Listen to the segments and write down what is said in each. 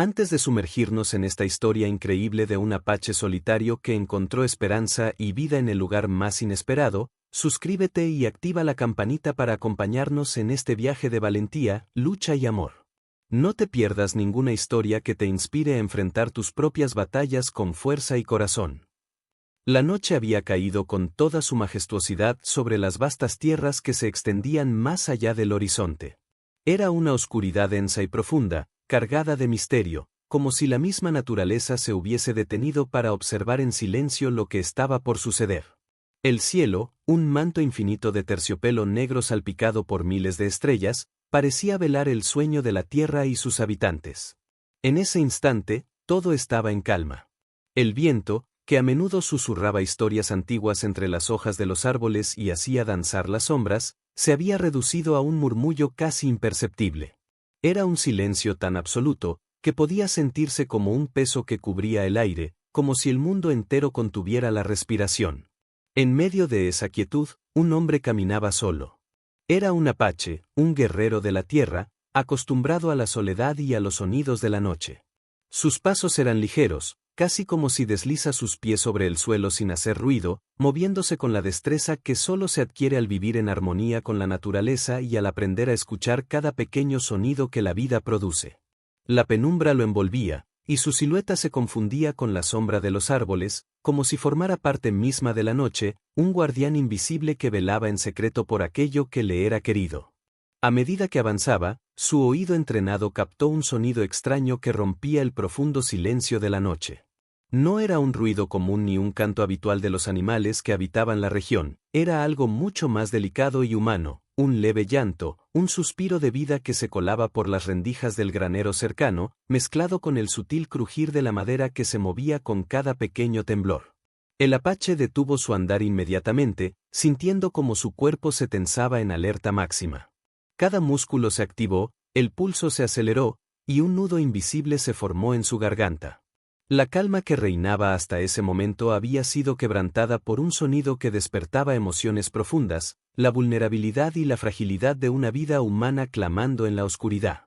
Antes de sumergirnos en esta historia increíble de un apache solitario que encontró esperanza y vida en el lugar más inesperado, suscríbete y activa la campanita para acompañarnos en este viaje de valentía, lucha y amor. No te pierdas ninguna historia que te inspire a enfrentar tus propias batallas con fuerza y corazón. La noche había caído con toda su majestuosidad sobre las vastas tierras que se extendían más allá del horizonte. Era una oscuridad densa y profunda, cargada de misterio, como si la misma naturaleza se hubiese detenido para observar en silencio lo que estaba por suceder. El cielo, un manto infinito de terciopelo negro salpicado por miles de estrellas, parecía velar el sueño de la tierra y sus habitantes. En ese instante, todo estaba en calma. El viento, que a menudo susurraba historias antiguas entre las hojas de los árboles y hacía danzar las sombras, se había reducido a un murmullo casi imperceptible. Era un silencio tan absoluto, que podía sentirse como un peso que cubría el aire, como si el mundo entero contuviera la respiración. En medio de esa quietud, un hombre caminaba solo. Era un apache, un guerrero de la tierra, acostumbrado a la soledad y a los sonidos de la noche. Sus pasos eran ligeros, casi como si desliza sus pies sobre el suelo sin hacer ruido, moviéndose con la destreza que solo se adquiere al vivir en armonía con la naturaleza y al aprender a escuchar cada pequeño sonido que la vida produce. La penumbra lo envolvía, y su silueta se confundía con la sombra de los árboles, como si formara parte misma de la noche, un guardián invisible que velaba en secreto por aquello que le era querido. A medida que avanzaba, su oído entrenado captó un sonido extraño que rompía el profundo silencio de la noche. No era un ruido común ni un canto habitual de los animales que habitaban la región, era algo mucho más delicado y humano, un leve llanto, un suspiro de vida que se colaba por las rendijas del granero cercano, mezclado con el sutil crujir de la madera que se movía con cada pequeño temblor. El apache detuvo su andar inmediatamente, sintiendo como su cuerpo se tensaba en alerta máxima. Cada músculo se activó, el pulso se aceleró, y un nudo invisible se formó en su garganta. La calma que reinaba hasta ese momento había sido quebrantada por un sonido que despertaba emociones profundas, la vulnerabilidad y la fragilidad de una vida humana clamando en la oscuridad.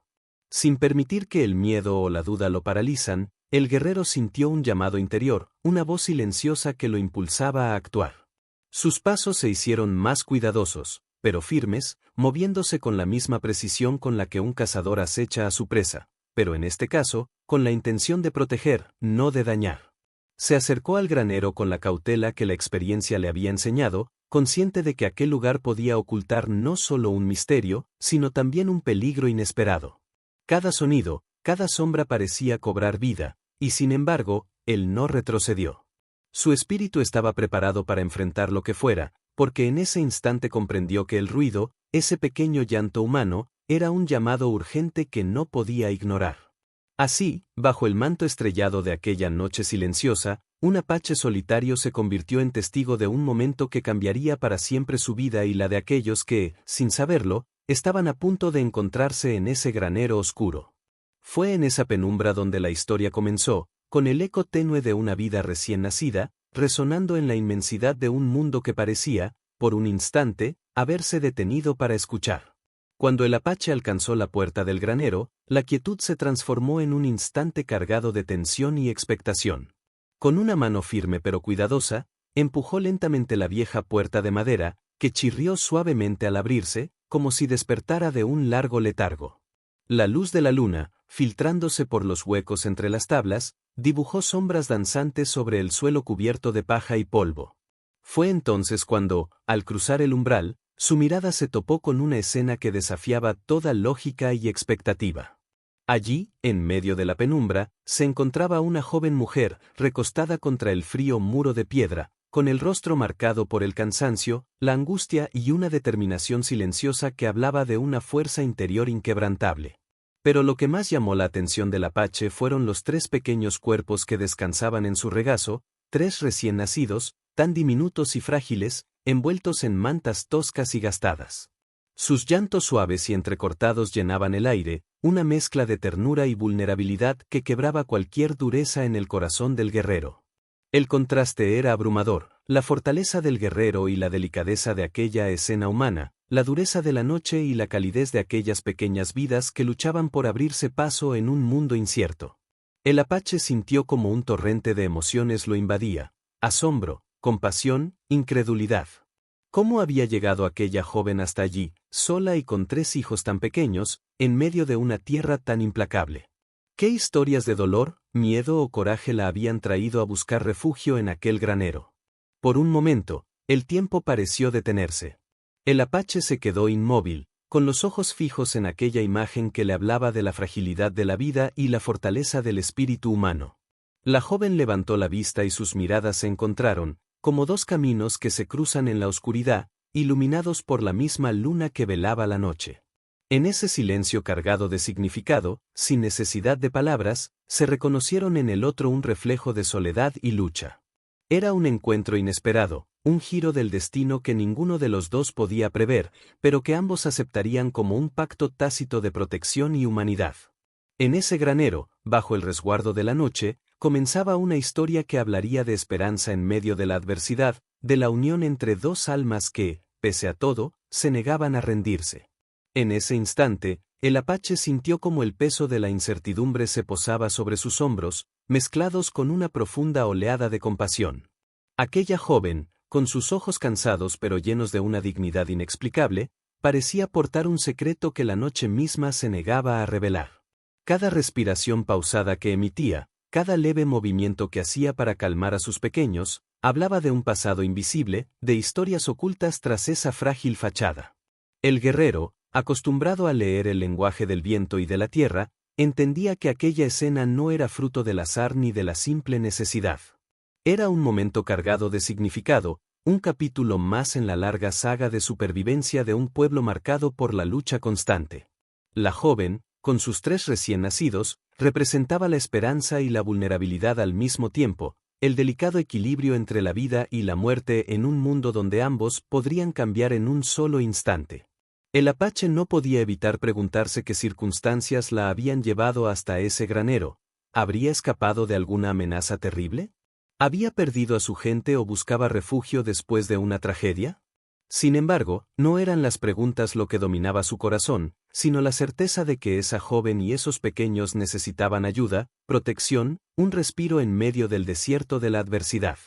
Sin permitir que el miedo o la duda lo paralizan, el guerrero sintió un llamado interior, una voz silenciosa que lo impulsaba a actuar. Sus pasos se hicieron más cuidadosos, pero firmes, moviéndose con la misma precisión con la que un cazador acecha a su presa, pero en este caso, con la intención de proteger, no de dañar. Se acercó al granero con la cautela que la experiencia le había enseñado, consciente de que aquel lugar podía ocultar no solo un misterio, sino también un peligro inesperado. Cada sonido, cada sombra parecía cobrar vida, y sin embargo, él no retrocedió. Su espíritu estaba preparado para enfrentar lo que fuera, porque en ese instante comprendió que el ruido, ese pequeño llanto humano, era un llamado urgente que no podía ignorar. Así, bajo el manto estrellado de aquella noche silenciosa, un apache solitario se convirtió en testigo de un momento que cambiaría para siempre su vida y la de aquellos que, sin saberlo, estaban a punto de encontrarse en ese granero oscuro. Fue en esa penumbra donde la historia comenzó, con el eco tenue de una vida recién nacida, resonando en la inmensidad de un mundo que parecía, por un instante, haberse detenido para escuchar. Cuando el apache alcanzó la puerta del granero, la quietud se transformó en un instante cargado de tensión y expectación. Con una mano firme pero cuidadosa, empujó lentamente la vieja puerta de madera, que chirrió suavemente al abrirse, como si despertara de un largo letargo. La luz de la luna, filtrándose por los huecos entre las tablas, dibujó sombras danzantes sobre el suelo cubierto de paja y polvo. Fue entonces cuando, al cruzar el umbral, su mirada se topó con una escena que desafiaba toda lógica y expectativa. Allí, en medio de la penumbra, se encontraba una joven mujer, recostada contra el frío muro de piedra, con el rostro marcado por el cansancio, la angustia y una determinación silenciosa que hablaba de una fuerza interior inquebrantable. Pero lo que más llamó la atención del apache fueron los 3 pequeños cuerpos que descansaban en su regazo, 3 recién nacidos, tan diminutos y frágiles, envueltos en mantas toscas y gastadas. Sus llantos suaves y entrecortados llenaban el aire, una mezcla de ternura y vulnerabilidad que quebraba cualquier dureza en el corazón del guerrero. El contraste era abrumador, la fortaleza del guerrero y la delicadeza de aquella escena humana, la dureza de la noche y la calidez de aquellas pequeñas vidas que luchaban por abrirse paso en un mundo incierto. El apache sintió como un torrente de emociones lo invadía: asombro, compasión, incredulidad. ¿Cómo había llegado aquella joven hasta allí, sola y con 3 hijos tan pequeños, en medio de una tierra tan implacable? ¿Qué historias de dolor, miedo o coraje la habían traído a buscar refugio en aquel granero? Por un momento, el tiempo pareció detenerse. El apache se quedó inmóvil, con los ojos fijos en aquella imagen que le hablaba de la fragilidad de la vida y la fortaleza del espíritu humano. La joven levantó la vista y sus miradas se encontraron, como dos caminos que se cruzan en la oscuridad, iluminados por la misma luna que velaba la noche. En ese silencio cargado de significado, sin necesidad de palabras, se reconocieron en el otro un reflejo de soledad y lucha. Era un encuentro inesperado, un giro del destino que ninguno de los dos podía prever, pero que ambos aceptarían como un pacto tácito de protección y humanidad. En ese granero, bajo el resguardo de la noche, comenzaba una historia que hablaría de esperanza en medio de la adversidad, de la unión entre dos almas que, pese a todo, se negaban a rendirse. En ese instante, el apache sintió como el peso de la incertidumbre se posaba sobre sus hombros, mezclados con una profunda oleada de compasión. Aquella joven, con sus ojos cansados pero llenos de una dignidad inexplicable, parecía portar un secreto que la noche misma se negaba a revelar. Cada respiración pausada que emitía, cada leve movimiento que hacía para calmar a sus pequeños, hablaba de un pasado invisible, de historias ocultas tras esa frágil fachada. El guerrero, acostumbrado a leer el lenguaje del viento y de la tierra, entendía que aquella escena no era fruto del azar ni de la simple necesidad. Era un momento cargado de significado, un capítulo más en la larga saga de supervivencia de un pueblo marcado por la lucha constante. La joven, con sus 3 recién nacidos, representaba la esperanza y la vulnerabilidad al mismo tiempo, el delicado equilibrio entre la vida y la muerte en un mundo donde ambos podrían cambiar en un solo instante. El apache no podía evitar preguntarse qué circunstancias la habían llevado hasta ese granero. ¿Habría escapado de alguna amenaza terrible? ¿Había perdido a su gente o buscaba refugio después de una tragedia? Sin embargo, no eran las preguntas lo que dominaba su corazón, sino la certeza de que esa joven y esos pequeños necesitaban ayuda, protección, un respiro en medio del desierto de la adversidad.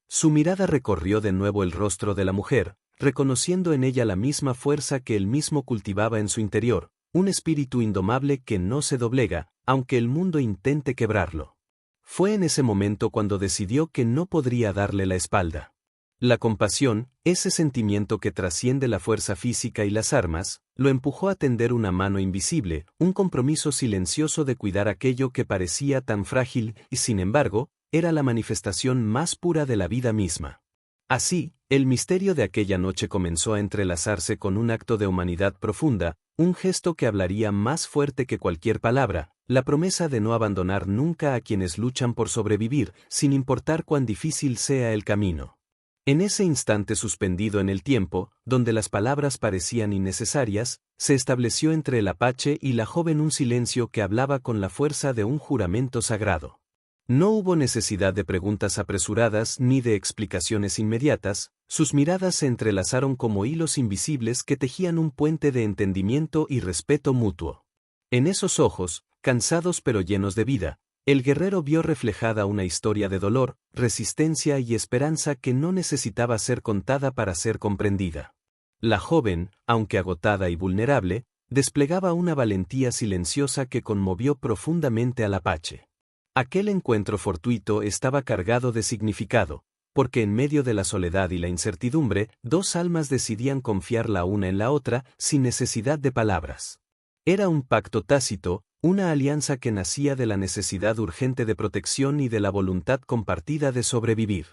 Su mirada recorrió de nuevo el rostro de la mujer, reconociendo en ella la misma fuerza que él mismo cultivaba en su interior, un espíritu indomable que no se doblega, aunque el mundo intente quebrarlo. Fue en ese momento cuando decidió que no podría darle la espalda. La compasión, ese sentimiento que trasciende la fuerza física y las armas, lo empujó a tender una mano invisible, un compromiso silencioso de cuidar aquello que parecía tan frágil y, sin embargo, era la manifestación más pura de la vida misma. Así, el misterio de aquella noche comenzó a entrelazarse con un acto de humanidad profunda, un gesto que hablaría más fuerte que cualquier palabra, la promesa de no abandonar nunca a quienes luchan por sobrevivir, sin importar cuán difícil sea el camino. En ese instante suspendido en el tiempo, donde las palabras parecían innecesarias, se estableció entre el apache y la joven un silencio que hablaba con la fuerza de un juramento sagrado. No hubo necesidad de preguntas apresuradas ni de explicaciones inmediatas, sus miradas se entrelazaron como hilos invisibles que tejían un puente de entendimiento y respeto mutuo. En esos ojos, cansados pero llenos de vida, el guerrero vio reflejada una historia de dolor, resistencia y esperanza que no necesitaba ser contada para ser comprendida. La joven, aunque agotada y vulnerable, desplegaba una valentía silenciosa que conmovió profundamente al apache. Aquel encuentro fortuito estaba cargado de significado, porque en medio de la soledad y la incertidumbre, dos almas decidían confiar la una en la otra, sin necesidad de palabras. Era un pacto tácito, una alianza que nacía de la necesidad urgente de protección y de la voluntad compartida de sobrevivir.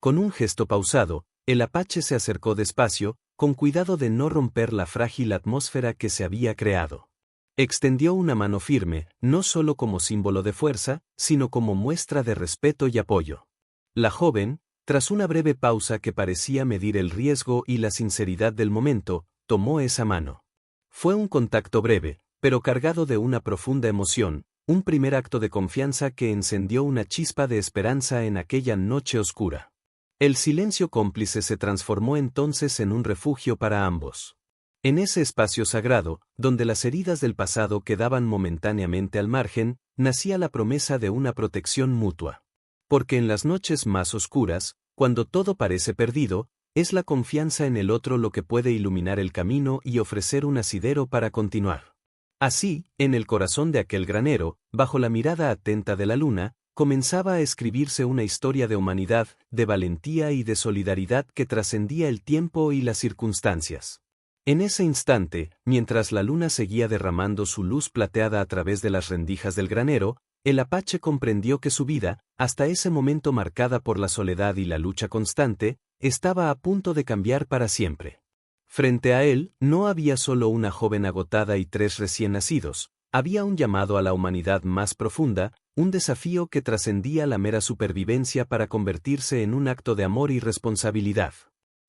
Con un gesto pausado, el apache se acercó despacio, con cuidado de no romper la frágil atmósfera que se había creado. Extendió una mano firme, no solo como símbolo de fuerza, sino como muestra de respeto y apoyo. La joven, tras una breve pausa que parecía medir el riesgo y la sinceridad del momento, tomó esa mano. Fue un contacto breve, pero cargado de una profunda emoción, un primer acto de confianza que encendió una chispa de esperanza en aquella noche oscura. El silencio cómplice se transformó entonces en un refugio para ambos. En ese espacio sagrado, donde las heridas del pasado quedaban momentáneamente al margen, nacía la promesa de una protección mutua. Porque en las noches más oscuras, cuando todo parece perdido, es la confianza en el otro lo que puede iluminar el camino y ofrecer un asidero para continuar. Así, en el corazón de aquel granero, bajo la mirada atenta de la luna, comenzaba a escribirse una historia de humanidad, de valentía y de solidaridad que trascendía el tiempo y las circunstancias. En ese instante, mientras la luna seguía derramando su luz plateada a través de las rendijas del granero, el apache comprendió que su vida, hasta ese momento marcada por la soledad y la lucha constante, estaba a punto de cambiar para siempre. Frente a él, no había solo una joven agotada y 3 recién nacidos, había un llamado a la humanidad más profunda, un desafío que trascendía la mera supervivencia para convertirse en un acto de amor y responsabilidad.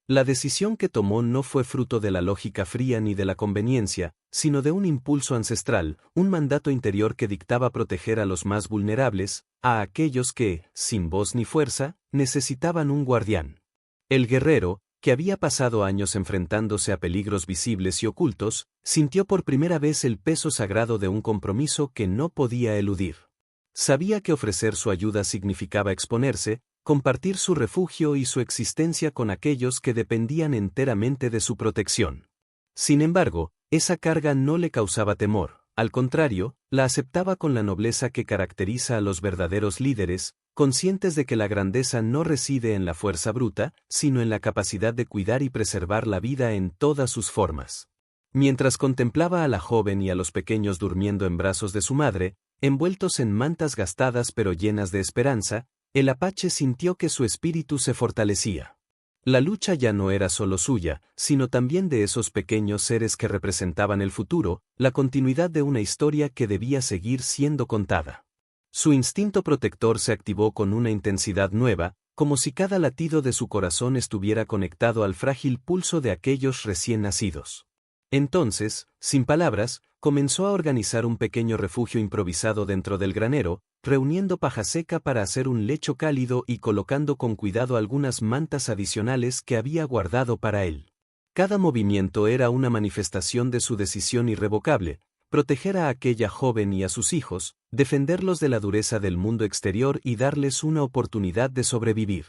La decisión que tomó no fue fruto de la lógica fría ni de la conveniencia, sino de un impulso ancestral, un mandato interior que dictaba proteger a los más vulnerables, a aquellos que, sin voz ni fuerza, necesitaban un guardián. El guerrero, que había pasado años enfrentándose a peligros visibles y ocultos, sintió por primera vez el peso sagrado de un compromiso que no podía eludir. Sabía que ofrecer su ayuda significaba exponerse, compartir su refugio y su existencia con aquellos que dependían enteramente de su protección. Sin embargo, esa carga no le causaba temor, al contrario, la aceptaba con la nobleza que caracteriza a los verdaderos líderes, conscientes de que la grandeza no reside en la fuerza bruta, sino en la capacidad de cuidar y preservar la vida en todas sus formas. Mientras contemplaba a la joven y a los pequeños durmiendo en brazos de su madre, envueltos en mantas gastadas pero llenas de esperanza, el apache sintió que su espíritu se fortalecía. La lucha ya no era solo suya, sino también de esos pequeños seres que representaban el futuro, la continuidad de una historia que debía seguir siendo contada. Su instinto protector se activó con una intensidad nueva, como si cada latido de su corazón estuviera conectado al frágil pulso de aquellos recién nacidos. Entonces, sin palabras, comenzó a organizar un pequeño refugio improvisado dentro del granero, reuniendo paja seca para hacer un lecho cálido y colocando con cuidado algunas mantas adicionales que había guardado para él. Cada movimiento era una manifestación de su decisión irrevocable: proteger a aquella joven y a sus hijos, defenderlos de la dureza del mundo exterior y darles una oportunidad de sobrevivir.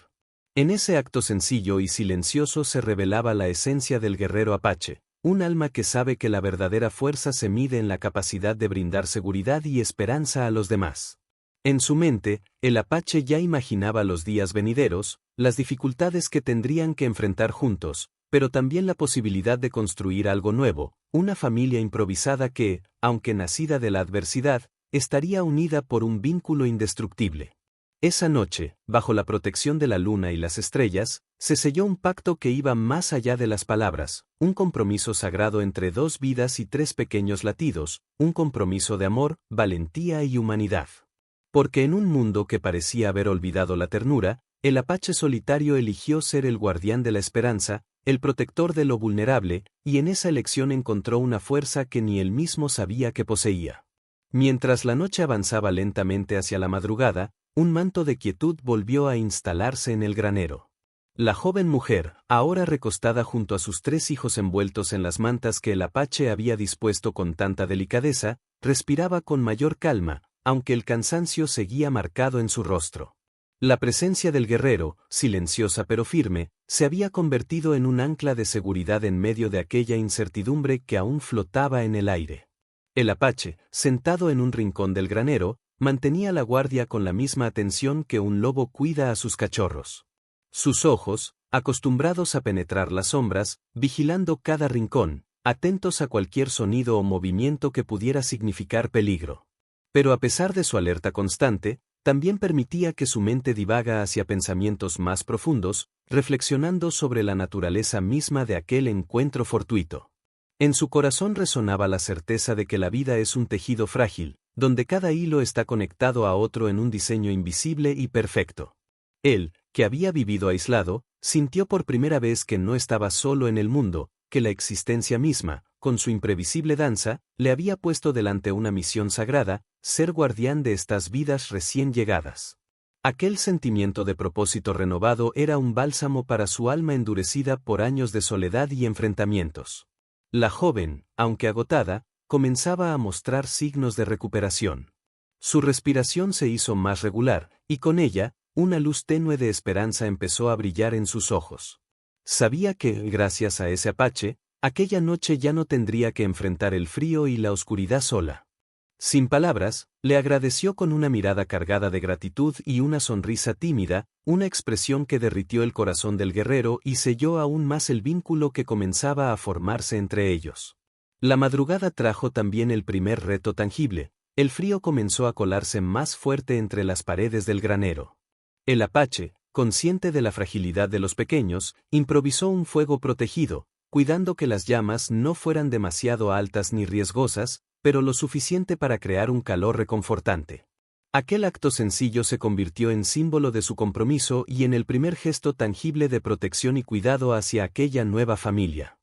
En ese acto sencillo y silencioso se revelaba la esencia del guerrero apache, un alma que sabe que la verdadera fuerza se mide en la capacidad de brindar seguridad y esperanza a los demás. En su mente, el apache ya imaginaba los días venideros, las dificultades que tendrían que enfrentar juntos, pero también la posibilidad de construir algo nuevo, una familia improvisada que, aunque nacida de la adversidad, estaría unida por un vínculo indestructible. Esa noche, bajo la protección de la luna y las estrellas, se selló un pacto que iba más allá de las palabras, un compromiso sagrado entre 2 vidas y 3 pequeños latidos, un compromiso de amor, valentía y humanidad. Porque en un mundo que parecía haber olvidado la ternura, el apache solitario eligió ser el guardián de la esperanza, el protector de lo vulnerable, y en esa elección encontró una fuerza que ni él mismo sabía que poseía. Mientras la noche avanzaba lentamente hacia la madrugada, un manto de quietud volvió a instalarse en el granero. La joven mujer, ahora recostada junto a sus 3 hijos envueltos en las mantas que el apache había dispuesto con tanta delicadeza, respiraba con mayor calma, aunque el cansancio seguía marcado en su rostro. La presencia del guerrero, silenciosa pero firme, se había convertido en un ancla de seguridad en medio de aquella incertidumbre que aún flotaba en el aire. El apache, sentado en un rincón del granero, mantenía la guardia con la misma atención que un lobo cuida a sus cachorros. Sus ojos, acostumbrados a penetrar las sombras, vigilando cada rincón, atentos a cualquier sonido o movimiento que pudiera significar peligro. Pero a pesar de su alerta constante, también permitía que su mente divaga hacia pensamientos más profundos, reflexionando sobre la naturaleza misma de aquel encuentro fortuito. En su corazón resonaba la certeza de que la vida es un tejido frágil, donde cada hilo está conectado a otro en un diseño invisible y perfecto. Él, que había vivido aislado, sintió por primera vez que no estaba solo en el mundo, que la existencia misma, con su imprevisible danza, le había puesto delante una misión sagrada: ser guardián de estas vidas recién llegadas. Aquel sentimiento de propósito renovado era un bálsamo para su alma endurecida por años de soledad y enfrentamientos. La joven, aunque agotada, comenzaba a mostrar signos de recuperación. Su respiración se hizo más regular, y con ella, una luz tenue de esperanza empezó a brillar en sus ojos. Sabía que, gracias a ese apache, aquella noche ya no tendría que enfrentar el frío y la oscuridad sola. Sin palabras, le agradeció con una mirada cargada de gratitud y una sonrisa tímida, una expresión que derritió el corazón del guerrero y selló aún más el vínculo que comenzaba a formarse entre ellos. La madrugada trajo también el primer reto tangible. El frío comenzó a colarse más fuerte entre las paredes del granero. El apache, consciente de la fragilidad de los pequeños, improvisó un fuego protegido, cuidando que las llamas no fueran demasiado altas ni riesgosas, pero lo suficiente para crear un calor reconfortante. Aquel acto sencillo se convirtió en símbolo de su compromiso y en el primer gesto tangible de protección y cuidado hacia aquella nueva familia.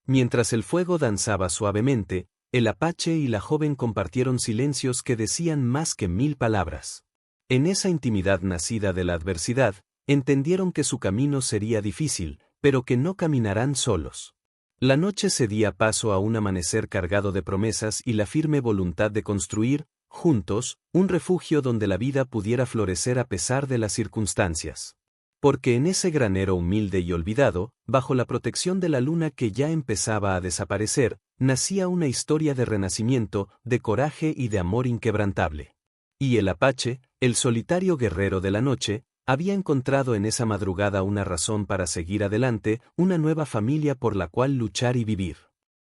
Mientras el fuego danzaba suavemente, el apache y la joven compartieron silencios que decían más que 1000 palabras. En esa intimidad nacida de la adversidad, entendieron que su camino sería difícil, pero que no caminarán solos. La noche cedía paso a un amanecer cargado de promesas y la firme voluntad de construir, juntos, un refugio donde la vida pudiera florecer a pesar de las circunstancias. Porque en ese granero humilde y olvidado, bajo la protección de la luna que ya empezaba a desaparecer, nacía una historia de renacimiento, de coraje y de amor inquebrantable. Y el apache, el solitario guerrero de la noche, había encontrado en esa madrugada una razón para seguir adelante, una nueva familia por la cual luchar y vivir.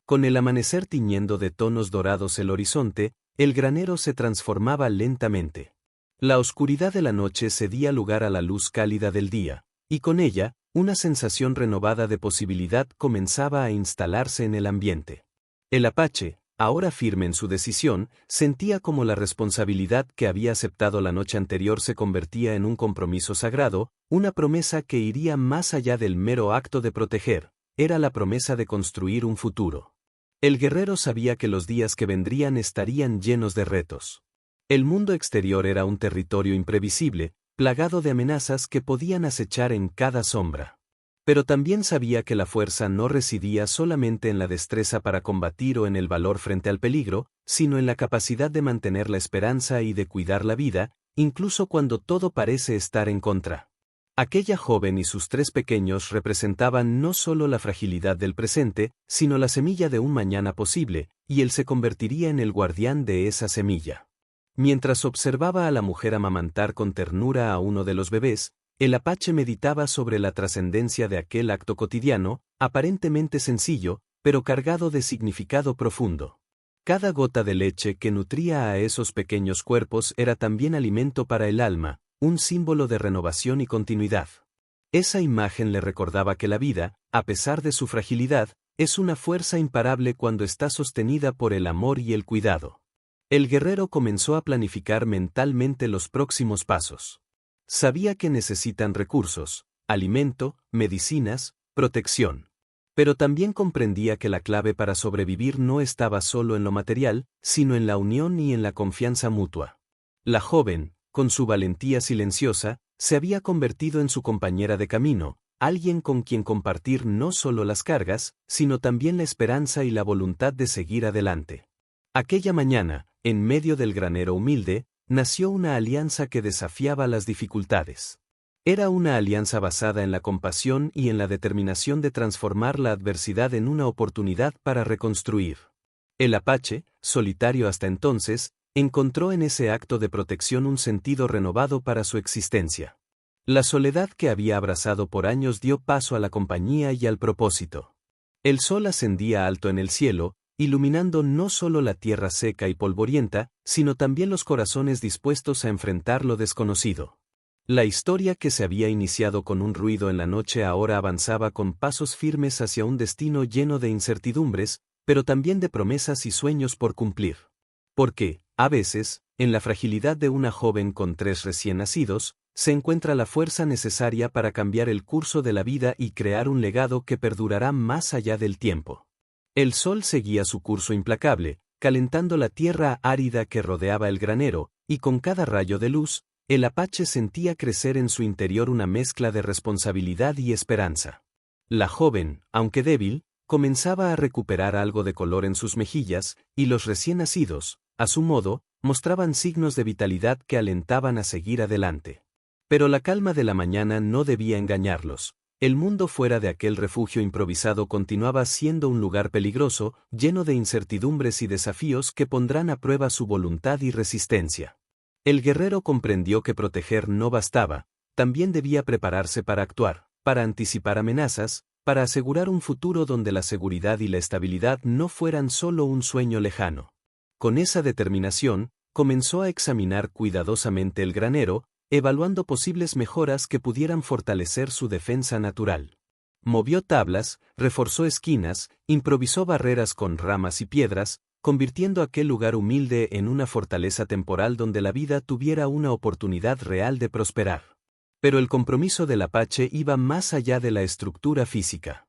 Con el amanecer tiñendo de tonos dorados el horizonte, el granero se transformaba lentamente. La oscuridad de la noche cedía lugar a la luz cálida del día, y con ella, una sensación renovada de posibilidad comenzaba a instalarse en el ambiente. El apache, ahora firme en su decisión, sentía como la responsabilidad que había aceptado la noche anterior se convertía en un compromiso sagrado, una promesa que iría más allá del mero acto de proteger, era la promesa de construir un futuro. El guerrero sabía que los días que vendrían estarían llenos de retos. El mundo exterior era un territorio imprevisible, plagado de amenazas que podían acechar en cada sombra. Pero también sabía que la fuerza no residía solamente en la destreza para combatir o en el valor frente al peligro, sino en la capacidad de mantener la esperanza y de cuidar la vida, incluso cuando todo parece estar en contra. Aquella joven y sus 3 pequeños representaban no solo la fragilidad del presente, sino la semilla de un mañana posible, y él se convertiría en el guardián de esa semilla. Mientras observaba a la mujer amamantar con ternura a uno de los bebés, el apache meditaba sobre la trascendencia de aquel acto cotidiano, aparentemente sencillo, pero cargado de significado profundo. Cada gota de leche que nutría a esos pequeños cuerpos era también alimento para el alma, un símbolo de renovación y continuidad. Esa imagen le recordaba que la vida, a pesar de su fragilidad, es una fuerza imparable cuando está sostenida por el amor y el cuidado. El guerrero comenzó a planificar mentalmente los próximos pasos. Sabía que necesitan recursos, alimento, medicinas, protección. Pero también comprendía que la clave para sobrevivir no estaba solo en lo material, sino en la unión y en la confianza mutua. La joven, con su valentía silenciosa, se había convertido en su compañera de camino, alguien con quien compartir no solo las cargas, sino también la esperanza y la voluntad de seguir adelante. Aquella mañana, en medio del granero humilde, nació una alianza que desafiaba las dificultades. Era una alianza basada en la compasión y en la determinación de transformar la adversidad en una oportunidad para reconstruir. El apache, solitario hasta entonces, encontró en ese acto de protección un sentido renovado para su existencia. La soledad que había abrazado por años dio paso a la compañía y al propósito. El sol ascendía alto en el cielo, iluminando no solo la tierra seca y polvorienta, sino también los corazones dispuestos a enfrentar lo desconocido. La historia que se había iniciado con un ruido en la noche ahora avanzaba con pasos firmes hacia un destino lleno de incertidumbres, pero también de promesas y sueños por cumplir. Porque, a veces, en la fragilidad de una joven con 3 recién nacidos, se encuentra la fuerza necesaria para cambiar el curso de la vida y crear un legado que perdurará más allá del tiempo. El sol seguía su curso implacable, calentando la tierra árida que rodeaba el granero, y con cada rayo de luz, el apache sentía crecer en su interior una mezcla de responsabilidad y esperanza. La joven, aunque débil, comenzaba a recuperar algo de color en sus mejillas, y los recién nacidos, a su modo, mostraban signos de vitalidad que alentaban a seguir adelante. Pero la calma de la mañana no debía engañarlos. El mundo fuera de aquel refugio improvisado continuaba siendo un lugar peligroso, lleno de incertidumbres y desafíos que pondrán a prueba su voluntad y resistencia. El guerrero comprendió que proteger no bastaba, también debía prepararse para actuar, para anticipar amenazas, para asegurar un futuro donde la seguridad y la estabilidad no fueran solo un sueño lejano. Con esa determinación, comenzó a examinar cuidadosamente el granero, evaluando posibles mejoras que pudieran fortalecer su defensa natural. Movió tablas, reforzó esquinas, improvisó barreras con ramas y piedras, convirtiendo aquel lugar humilde en una fortaleza temporal donde la vida tuviera una oportunidad real de prosperar. Pero el compromiso del apache iba más allá de la estructura física.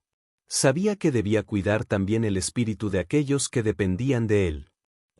Sabía que debía cuidar también el espíritu de aquellos que dependían de él.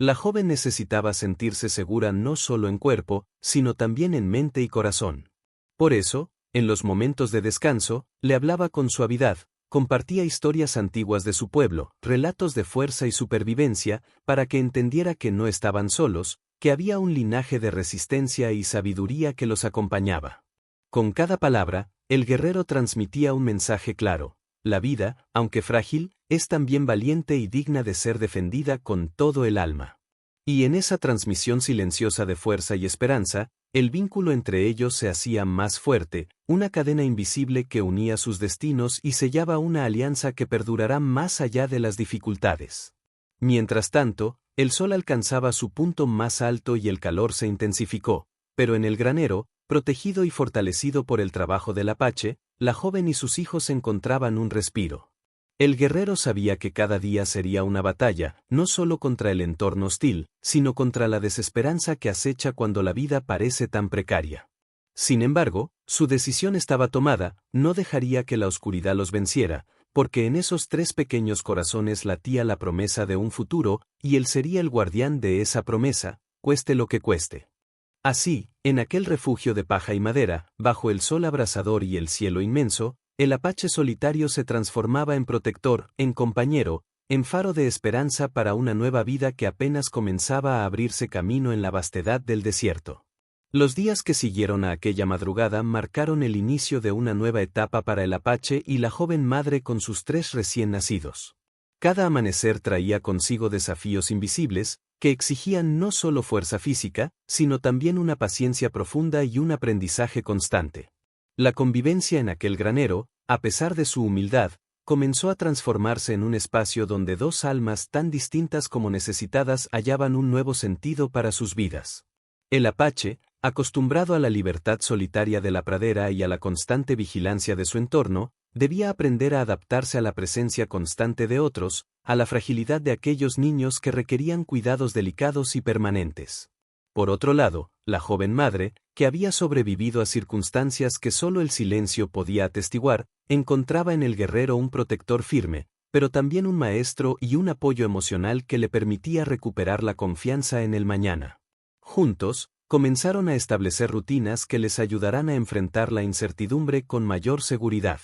La joven necesitaba sentirse segura no solo en cuerpo, sino también en mente y corazón. Por eso, en los momentos de descanso, le hablaba con suavidad, compartía historias antiguas de su pueblo, relatos de fuerza y supervivencia, para que entendiera que no estaban solos, que había un linaje de resistencia y sabiduría que los acompañaba. Con cada palabra, el guerrero transmitía un mensaje claro: la vida, aunque frágil, es también valiente y digna de ser defendida con todo el alma. Y en esa transmisión silenciosa de fuerza y esperanza, el vínculo entre ellos se hacía más fuerte, una cadena invisible que unía sus destinos y sellaba una alianza que perdurará más allá de las dificultades. Mientras tanto, el sol alcanzaba su punto más alto y el calor se intensificó, pero en el granero, protegido y fortalecido por el trabajo del apache, la joven y sus hijos encontraban un respiro. El guerrero sabía que cada día sería una batalla, no solo contra el entorno hostil, sino contra la desesperanza que acecha cuando la vida parece tan precaria. Sin embargo, su decisión estaba tomada, no dejaría que la oscuridad los venciera, porque en esos 3 pequeños corazones latía la promesa de un futuro, y él sería el guardián de esa promesa, cueste lo que cueste. Así, en aquel refugio de paja y madera, bajo el sol abrasador y el cielo inmenso, el apache solitario se transformaba en protector, en compañero, en faro de esperanza para una nueva vida que apenas comenzaba a abrirse camino en la vastedad del desierto. Los días que siguieron a aquella madrugada marcaron el inicio de una nueva etapa para el apache y la joven madre con sus 3 recién nacidos. Cada amanecer traía consigo desafíos invisibles, que exigían no solo fuerza física, sino también una paciencia profunda y un aprendizaje constante. La convivencia en aquel granero, a pesar de su humildad, comenzó a transformarse en un espacio donde 2 almas tan distintas como necesitadas hallaban un nuevo sentido para sus vidas. El apache, acostumbrado a la libertad solitaria de la pradera y a la constante vigilancia de su entorno, debía aprender a adaptarse a la presencia constante de otros, a la fragilidad de aquellos niños que requerían cuidados delicados y permanentes. Por otro lado, la joven madre, que había sobrevivido a circunstancias que solo el silencio podía atestiguar, encontraba en el guerrero un protector firme, pero también un maestro y un apoyo emocional que le permitía recuperar la confianza en el mañana. Juntos, comenzaron a establecer rutinas que les ayudarán a enfrentar la incertidumbre con mayor seguridad.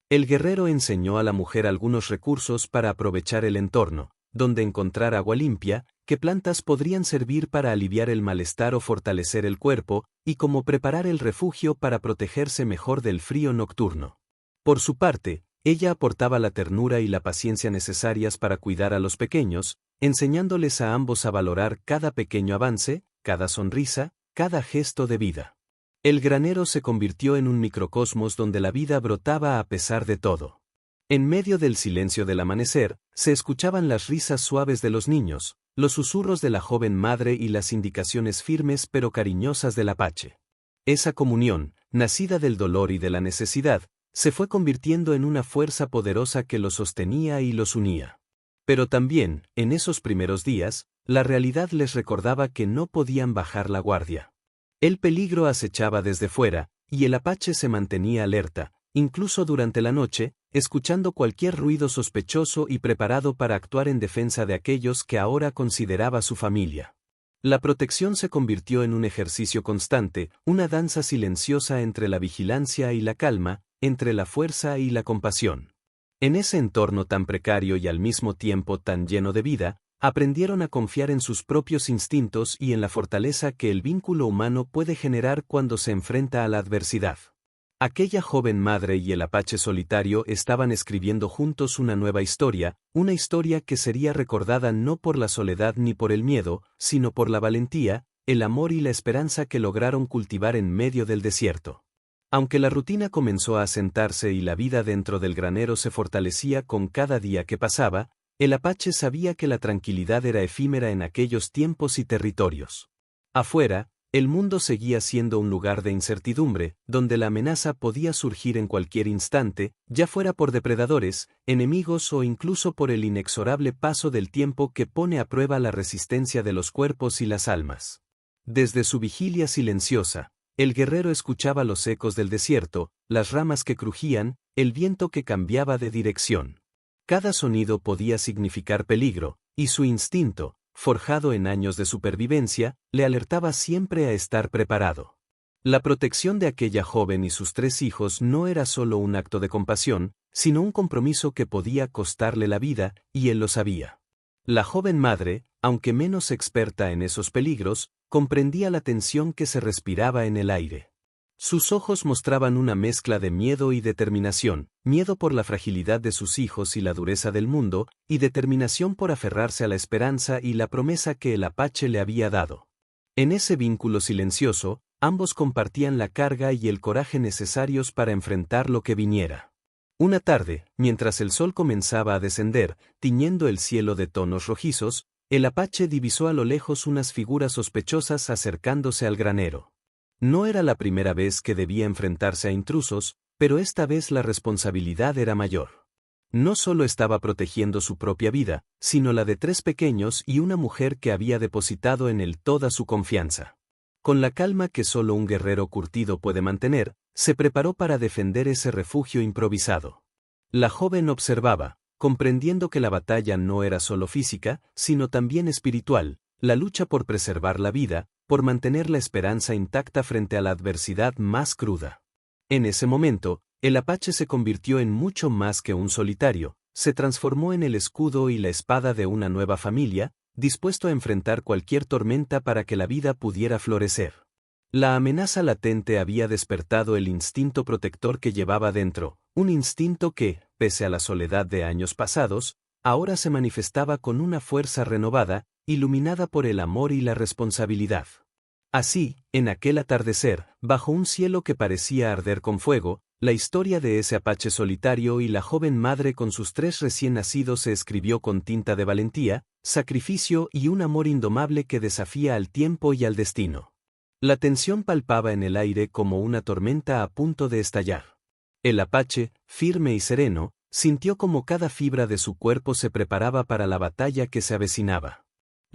El guerrero enseñó a la mujer algunos recursos para aprovechar el entorno, donde encontrar agua limpia, qué plantas podrían servir para aliviar el malestar o fortalecer el cuerpo, y cómo preparar el refugio para protegerse mejor del frío nocturno. Por su parte, ella aportaba la ternura y la paciencia necesarias para cuidar a los pequeños, enseñándoles a ambos a valorar cada pequeño avance, cada sonrisa, cada gesto de vida. El granero se convirtió en un microcosmos donde la vida brotaba a pesar de todo. En medio del silencio del amanecer, se escuchaban las risas suaves de los niños, los susurros de la joven madre y las indicaciones firmes pero cariñosas del apache. Esa comunión, nacida del dolor y de la necesidad, se fue convirtiendo en una fuerza poderosa que los sostenía y los unía. Pero también, en esos primeros días, la realidad les recordaba que no podían bajar la guardia. El peligro acechaba desde fuera, y el apache se mantenía alerta, incluso durante la noche, escuchando cualquier ruido sospechoso y preparado para actuar en defensa de aquellos que ahora consideraba su familia. La protección se convirtió en un ejercicio constante, una danza silenciosa entre la vigilancia y la calma, entre la fuerza y la compasión. En ese entorno tan precario y al mismo tiempo tan lleno de vida, Aprendieron a confiar en sus propios instintos y en la fortaleza que el vínculo humano puede generar cuando se enfrenta a la adversidad. Aquella joven madre y el apache solitario estaban escribiendo juntos una nueva historia, una historia que sería recordada no por la soledad ni por el miedo, sino por la valentía, el amor y la esperanza que lograron cultivar en medio del desierto. Aunque la rutina comenzó a asentarse y la vida dentro del granero se fortalecía con cada día que pasaba, el apache sabía que la tranquilidad era efímera en aquellos tiempos y territorios. Afuera, el mundo seguía siendo un lugar de incertidumbre, donde la amenaza podía surgir en cualquier instante, ya fuera por depredadores, enemigos o incluso por el inexorable paso del tiempo que pone a prueba la resistencia de los cuerpos y las almas. Desde su vigilia silenciosa, el guerrero escuchaba los ecos del desierto, las ramas que crujían, el viento que cambiaba de dirección. Cada sonido podía significar peligro, y su instinto, forjado en años de supervivencia, le alertaba siempre a estar preparado. La protección de aquella joven y sus 3 hijos no era solo un acto de compasión, sino un compromiso que podía costarle la vida, y él lo sabía. La joven madre, aunque menos experta en esos peligros, comprendía la tensión que se respiraba en el aire. Sus ojos mostraban una mezcla de miedo y determinación, miedo por la fragilidad de sus hijos y la dureza del mundo, y determinación por aferrarse a la esperanza y la promesa que el apache le había dado. En ese vínculo silencioso, ambos compartían la carga y el coraje necesarios para enfrentar lo que viniera. Una tarde, mientras el sol comenzaba a descender, tiñendo el cielo de tonos rojizos, el apache divisó a lo lejos unas figuras sospechosas acercándose al granero. No era la primera vez que debía enfrentarse a intrusos, pero esta vez la responsabilidad era mayor. No solo estaba protegiendo su propia vida, sino la de 3 pequeños y una mujer que había depositado en él toda su confianza. Con la calma que solo un guerrero curtido puede mantener, se preparó para defender ese refugio improvisado. La joven observaba, comprendiendo que la batalla no era solo física, sino también espiritual, la lucha por preservar la vida, por mantener la esperanza intacta frente a la adversidad más cruda. En ese momento, el apache se convirtió en mucho más que un solitario, se transformó en el escudo y la espada de una nueva familia, dispuesto a enfrentar cualquier tormenta para que la vida pudiera florecer. La amenaza latente había despertado el instinto protector que llevaba dentro, un instinto que, pese a la soledad de años pasados, ahora se manifestaba con una fuerza renovada, iluminada por el amor y la responsabilidad. Así, en aquel atardecer, bajo un cielo que parecía arder con fuego, la historia de ese apache solitario y la joven madre con sus 3 recién nacidos se escribió con tinta de valentía, sacrificio y un amor indomable que desafía al tiempo y al destino. La tensión palpaba en el aire como una tormenta a punto de estallar. El apache, firme y sereno, sintió como cada fibra de su cuerpo se preparaba para la batalla que se avecinaba.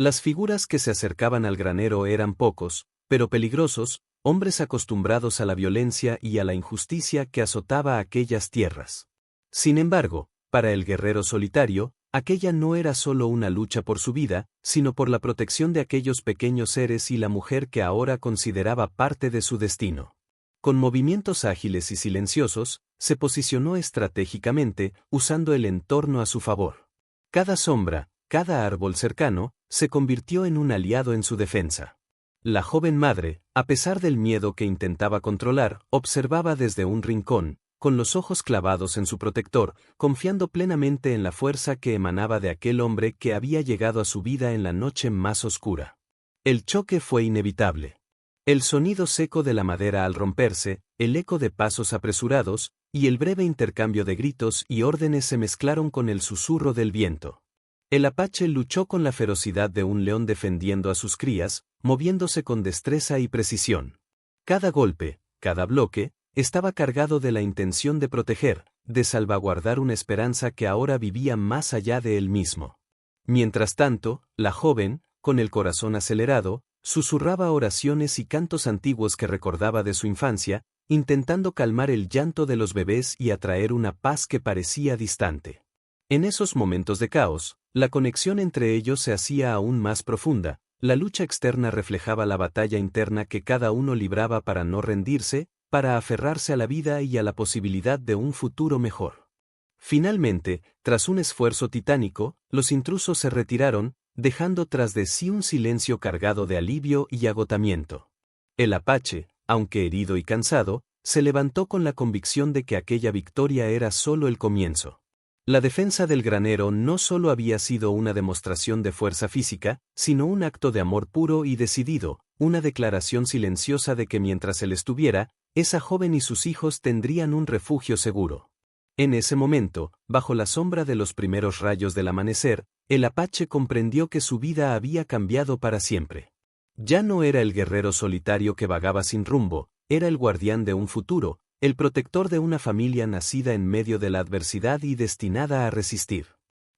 Las figuras que se acercaban al granero eran pocos, pero peligrosos, hombres acostumbrados a la violencia y a la injusticia que azotaba aquellas tierras. Sin embargo, para el guerrero solitario, aquella no era solo una lucha por su vida, sino por la protección de aquellos pequeños seres y la mujer que ahora consideraba parte de su destino. Con movimientos ágiles y silenciosos, se posicionó estratégicamente, usando el entorno a su favor. Cada sombra, cada árbol cercano, se convirtió en un aliado en su defensa. La joven madre, a pesar del miedo que intentaba controlar, observaba desde un rincón, con los ojos clavados en su protector, confiando plenamente en la fuerza que emanaba de aquel hombre que había llegado a su vida en la noche más oscura. El choque fue inevitable. El sonido seco de la madera al romperse, el eco de pasos apresurados, y el breve intercambio de gritos y órdenes se mezclaron con el susurro del viento. El apache luchó con la ferocidad de un león defendiendo a sus crías, moviéndose con destreza y precisión. Cada golpe, cada bloque, estaba cargado de la intención de proteger, de salvaguardar una esperanza que ahora vivía más allá de él mismo. Mientras tanto, la joven, con el corazón acelerado, susurraba oraciones y cantos antiguos que recordaba de su infancia, intentando calmar el llanto de los bebés y atraer una paz que parecía distante. En esos momentos de caos, la conexión entre ellos se hacía aún más profunda, la lucha externa reflejaba la batalla interna que cada uno libraba para no rendirse, para aferrarse a la vida y a la posibilidad de un futuro mejor. Finalmente, tras un esfuerzo titánico, los intrusos se retiraron, dejando tras de sí un silencio cargado de alivio y agotamiento. El apache, aunque herido y cansado, se levantó con la convicción de que aquella victoria era solo el comienzo. La defensa del granero no solo había sido una demostración de fuerza física, sino un acto de amor puro y decidido, una declaración silenciosa de que mientras él estuviera, esa joven y sus hijos tendrían un refugio seguro. En ese momento, bajo la sombra de los primeros rayos del amanecer, el apache comprendió que su vida había cambiado para siempre. Ya no era el guerrero solitario que vagaba sin rumbo, era el guardián de un futuro, el protector de una familia nacida en medio de la adversidad y destinada a resistir.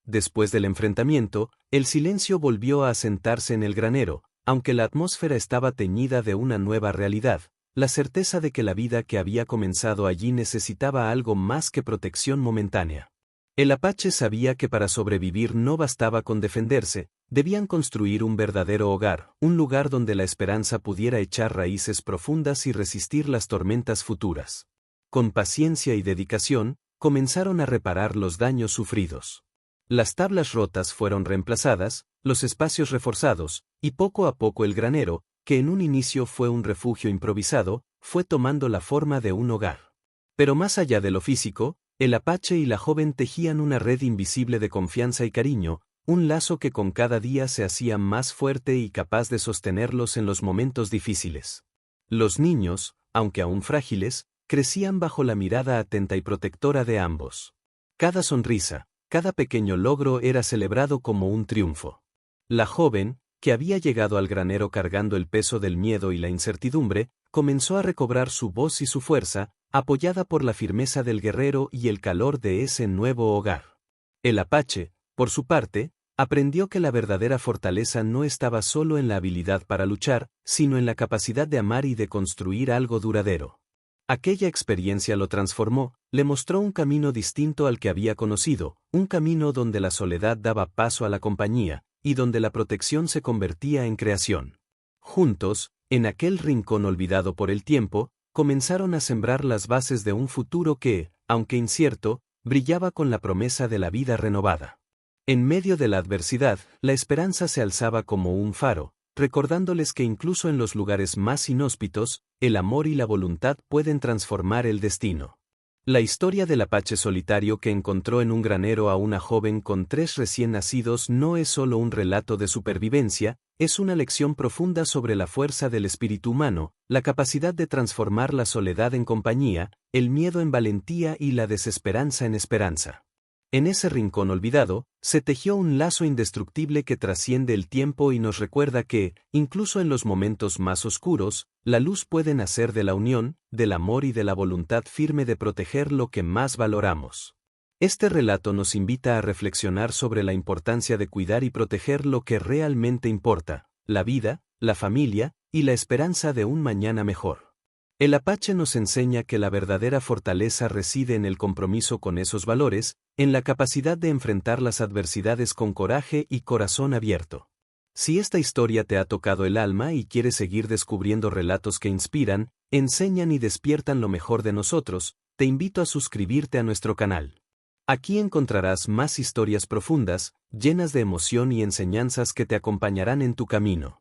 Después del enfrentamiento, el silencio volvió a asentarse en el granero, aunque la atmósfera estaba teñida de una nueva realidad, la certeza de que la vida que había comenzado allí necesitaba algo más que protección momentánea. El apache sabía que para sobrevivir no bastaba con defenderse, debían construir un verdadero hogar, un lugar donde la esperanza pudiera echar raíces profundas y resistir las tormentas futuras. Con paciencia y dedicación, comenzaron a reparar los daños sufridos. Las tablas rotas fueron reemplazadas, los espacios reforzados, y poco a poco el granero, que en un inicio fue un refugio improvisado, fue tomando la forma de un hogar. Pero más allá de lo físico, el apache y la joven tejían una red invisible de confianza y cariño, un lazo que con cada día se hacía más fuerte y capaz de sostenerlos en los momentos difíciles. Los niños, aunque aún frágiles, crecían bajo la mirada atenta y protectora de ambos. Cada sonrisa, cada pequeño logro era celebrado como un triunfo. La joven, que había llegado al granero cargando el peso del miedo y la incertidumbre, comenzó a recobrar su voz y su fuerza, apoyada por la firmeza del guerrero y el calor de ese nuevo hogar. El apache, por su parte, aprendió que la verdadera fortaleza no estaba solo en la habilidad para luchar, sino en la capacidad de amar y de construir algo duradero. Aquella experiencia lo transformó, le mostró un camino distinto al que había conocido, un camino donde la soledad daba paso a la compañía, y donde la protección se convertía en creación. Juntos, en aquel rincón olvidado por el tiempo, comenzaron a sembrar las bases de un futuro que, aunque incierto, brillaba con la promesa de la vida renovada. En medio de la adversidad, la esperanza se alzaba como un faro, recordándoles que incluso en los lugares más inhóspitos, el amor y la voluntad pueden transformar el destino. La historia del apache solitario que encontró en un granero a una joven con 3 recién nacidos no es solo un relato de supervivencia, es una lección profunda sobre la fuerza del espíritu humano, la capacidad de transformar la soledad en compañía, el miedo en valentía y la desesperanza en esperanza. En ese rincón olvidado, se tejió un lazo indestructible que trasciende el tiempo y nos recuerda que, incluso en los momentos más oscuros, la luz puede nacer de la unión, del amor y de la voluntad firme de proteger lo que más valoramos. Este relato nos invita a reflexionar sobre la importancia de cuidar y proteger lo que realmente importa, la vida, la familia y la esperanza de un mañana mejor. El apache nos enseña que la verdadera fortaleza reside en el compromiso con esos valores, en la capacidad de enfrentar las adversidades con coraje y corazón abierto. Si esta historia te ha tocado el alma y quieres seguir descubriendo relatos que inspiran, enseñan y despiertan lo mejor de nosotros, te invito a suscribirte a nuestro canal. Aquí encontrarás más historias profundas, llenas de emoción y enseñanzas que te acompañarán en tu camino.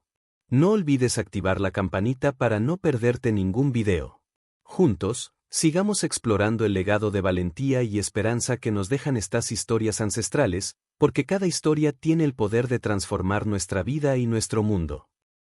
No olvides activar la campanita para no perderte ningún video. Juntos, sigamos explorando el legado de valentía y esperanza que nos dejan estas historias ancestrales, porque cada historia tiene el poder de transformar nuestra vida y nuestro mundo.